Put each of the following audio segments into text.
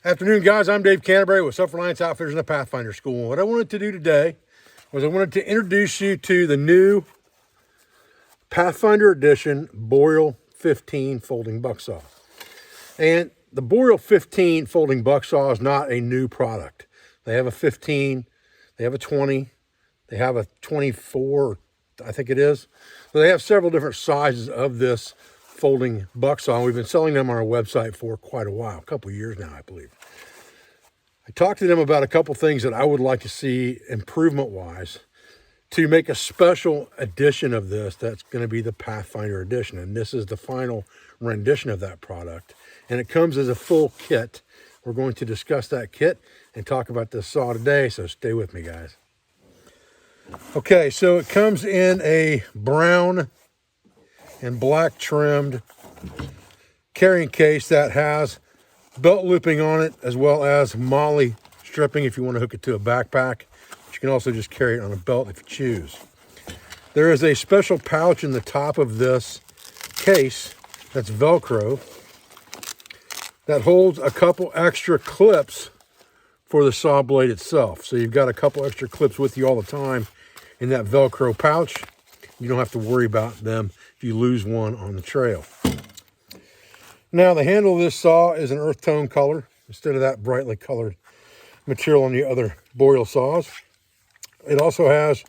Afternoon, guys. I'm Dave Canterbury with Self-Reliance Outfitters in the Pathfinder School. What I wanted to do today was I wanted to introduce you to the new Pathfinder Edition Boreal 15 folding bucksaw. And the Boreal 15 folding bucksaw is not a new product. They have a 15, they have a 20, they have a 24, I think it is. So they have several different sizes of this folding bucksaw. We've been selling them on our website for quite a while, a couple of years now, I believe. I talked to them about a couple things that I would like to see improvement-wise to make a special edition of this that's going to be the Pathfinder edition. And this is the final rendition of that product. And it comes as a full kit. We're going to discuss that kit and talk about this saw today, so stay with me, guys. Okay, so it comes in a brown and black trimmed carrying case that has belt looping on it, as well as molly stripping if you want to hook it to a backpack. But you can also just carry it on a belt if you choose. There is a special pouch in the top of this case that's Velcro that holds a couple extra clips for the saw blade itself. So you've got a couple extra clips with you all the time in that Velcro pouch. You don't have to worry about them if you lose one on the trail. Now, the handle of this saw is an earth tone color instead of that brightly colored material on the other Boreal saws. It also has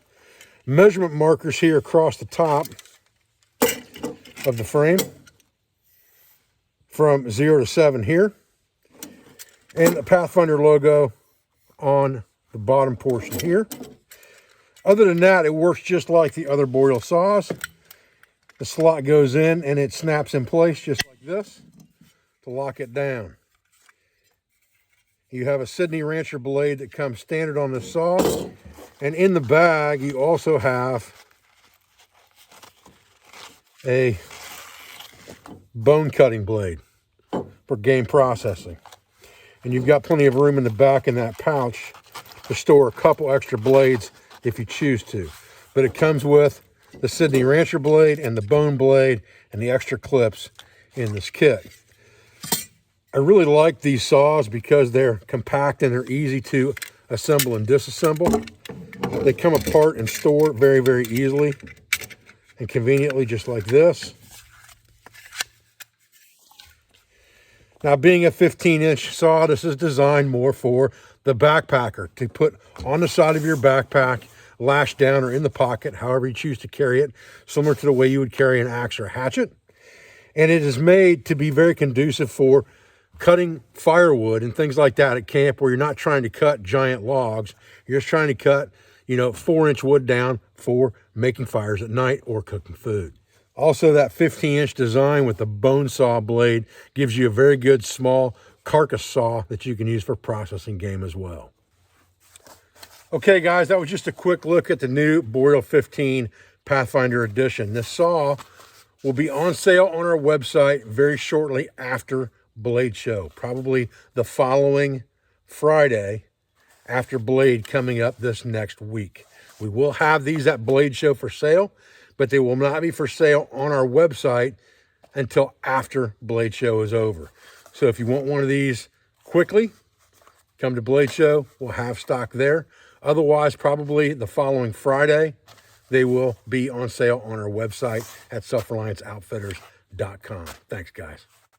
measurement markers here across the top of the frame from 0 to 7 here, and the Pathfinder logo on the bottom portion here. Other than that, it works just like the other Boreal saws. The slot goes in and it snaps in place just like this to lock it down. You have a Sydney Rancher blade that comes standard on this saw. And in the bag, you also have a bone cutting blade for game processing. And you've got plenty of room in the back in that pouch to store a couple extra blades if you choose to. But it comes with the Sydney Rancher blade and the bone blade and the extra clips in this kit. I really like these saws because they're compact and they're easy to assemble and disassemble. They come apart and store very, very easily and conveniently, just like this. Now, being a 15-inch saw, this is designed more for the backpacker to put on the side of your backpack, lash down or in the pocket, however you choose to carry it, similar to the way you would carry an axe or a hatchet. And it is made to be very conducive for cutting firewood and things like that at camp, where you're not trying to cut giant logs. You're just trying to cut, 4-inch wood down for making fires at night or cooking food. Also, that 15-inch design with the bone saw blade gives you a very good small carcass saw that you can use for processing game as well. Okay, guys, that was just a quick look at the new Boreal 15 Pathfinder Edition. This saw will be on sale on our website very shortly after Blade Show, probably the following Friday after Blade coming up this next week. We will have these at Blade Show for sale, but they will not be for sale on our website until after Blade Show is over. So if you want one of these quickly, come to Blade Show. We'll have stock there. Otherwise, probably the following Friday, they will be on sale on our website at selfrelianceoutfitters.com. Thanks, guys.